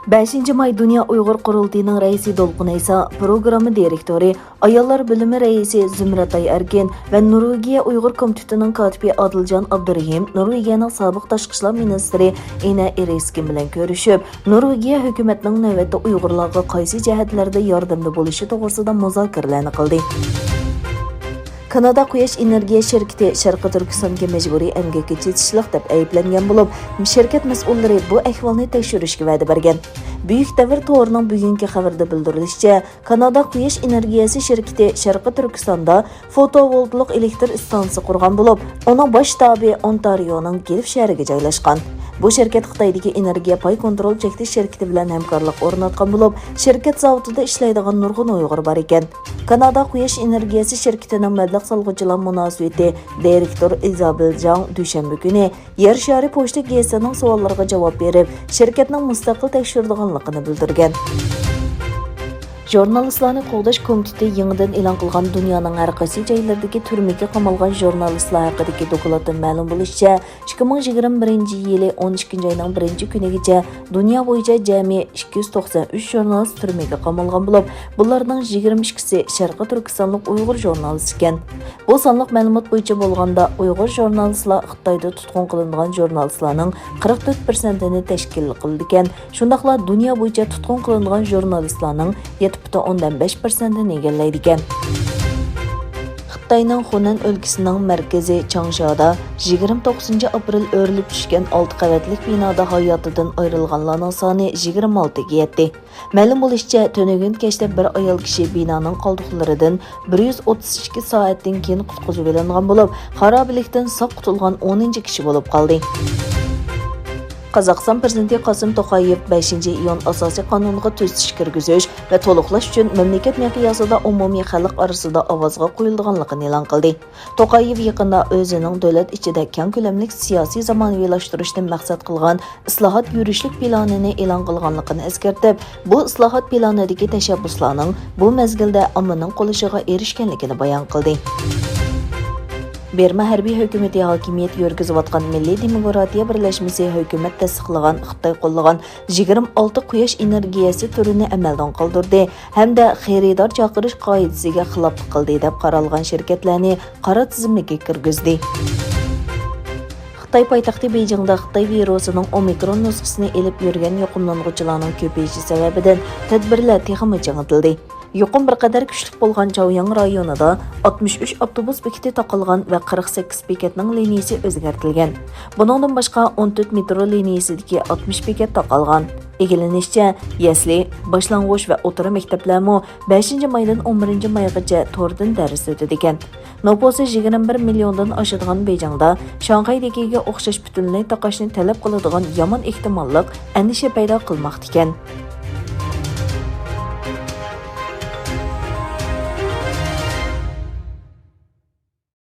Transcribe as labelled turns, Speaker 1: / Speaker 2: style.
Speaker 1: 5 may Dünya Uyghur Qurultayının reisi Dolqun Aysa, programma direktori, Ayollar Bilimi reisi Zümratay Erkin ve Norvegiya Uyghur Komitetinin katibi Adiljan Abdurrahim, Norvegiyaning sobiq tashqi ishlar ministri Ina Ereskin bilan ko'rishib, Norvegiya hukumatining navbatda Uyg'urlarga qaysi jihatlarda yordamda bo'lishi to'g'risida muzokaralarni qildi. Kanada Quyosh energiya şirketi Sharqi Turkistonga majburiy emgakka chetishliq deb ayblangan bo'lib, shirkat mas'ullari bu ahvolni tekshirishga va'da bergan. Buyuk Davr to'g'rining bugungi xabarda bildirilishicha, Kanada Quyosh energiyasi şirketi Sharqi Turkistonda fotovoltaik elektr stansiyasi qurgan bo'lib, uning bosh shtabi Ontarioning Guelph shahriga joylashgan. Bu şirket Xitoydagi energiya pay kontrol cheklash shirkati bilan hamkorlik o'rnatgan bo'lib, shirkat zavodida ishlaydigan nurg'un Uyg'ur bor ekan. Kanada Quyosh energiyasi shirkatining mablag' solg'uvchilar munosabati direktor Isabel Jang dushanba kuni Yer shari pochta GSning savollariga javob berib, shirkatning mustaqil tekshiradiganligini bildirgan. Jurnalistlarni qo'g'dash komiteti yangidan e'lon qilgan dunyoning har qaysi joylaridagi turmaga qamalgan jurnalistlar haqidagi dokladdan ma'lum bo'lishicha, 2021-yili 12-oyning 1-kunigacha dunyo bo'yicha jami 293 jurnalist turmaga qamalgan bo'lib, bularning 22si Sharqi Turkistonlik Uyg'ur jurnalist ekan. Bu sonliq ma'lumot bo'yicha bo'lganda, Uyg'ur jurnalistlar Xitoyda tutqun qilingan jurnalistlarning 44%ni tashkil qildi ekan. Shundaqla dunyo bo'yicha tutqun qilingan jurnalistlarning 7,5%ni egallaydi ekan. Xitoyning Xunan o'lkasining markazi Changshoda 29 aprel o'rilib tushgan 6 qavatli binoda hayotidan ayrilganlarning soni 26 ga yetdi. Ma'lum bo'lishicha, tunugun kechda bir ayol kishi binoning qoldiqlaridan 132 soatdan keyin qutqizib olingan bo'lib, xarobalikdan sog' qutulgan 10-kishi bo'lib qoldi. Qozog'iston prezidenti Qosim To'qayev 5-iyun asosiy qonuniga tuzatish kirgizish va to'liqlash uchun mamlakat miqyosida umumiy xalq orasida ovozga qo'yilganligini e'lon qildi. To'qayev yaqinda o'zining davlat ichida keng ko'lamli siyosiy zamonaviylashtirishni maqsad qilgan islohot yurishlik planini e'lon qilganligini eskartib, bu islohot planidagi tashabbuslarning bu mezgilda ommaning qo'lishiga erishganligini bayon qildi. Berma harbiy hukumati hokimiyat yurgizayotgan Milliy demokratiya birlashmasi hukumat tasdiqlagan Xitoy qo'llagan 26 quyosh energiyasi turini amaldan qoldirdi hamda xaridor chaqirish qoidasiga xiloflik qildi deb qaralgan shirkatlarni qora tizimga kirgizdi. Xitoy poytaxti Beijingda Xitoy virusining Omikron nusxasini elib yurgan yuqumlanuvchilarning ko'payishi sababidan tadbirlar texnik changatildi. Yuqum bir qadar kuchli bo'lgan Chaoyang rayonida 63 avtobus bekati taqilgan va 48 bekatning liniyasi o'zgartirilgan. Buningdan boshqa 14 metro liniyasidagi 60 bekat taqalgan. Egilanishicha, yasli, boshlang'ich va o'rta maktablarmi 5-maydan 11-maygacha to'rdan dars o'tadi ekan. Noposi 21 milliondan oshadigan Beijingda Shanxaydagiga o'xshash butunlay taqashni talab qiladigan yomon ehtimollik andisha paydo qilmoqda ekan.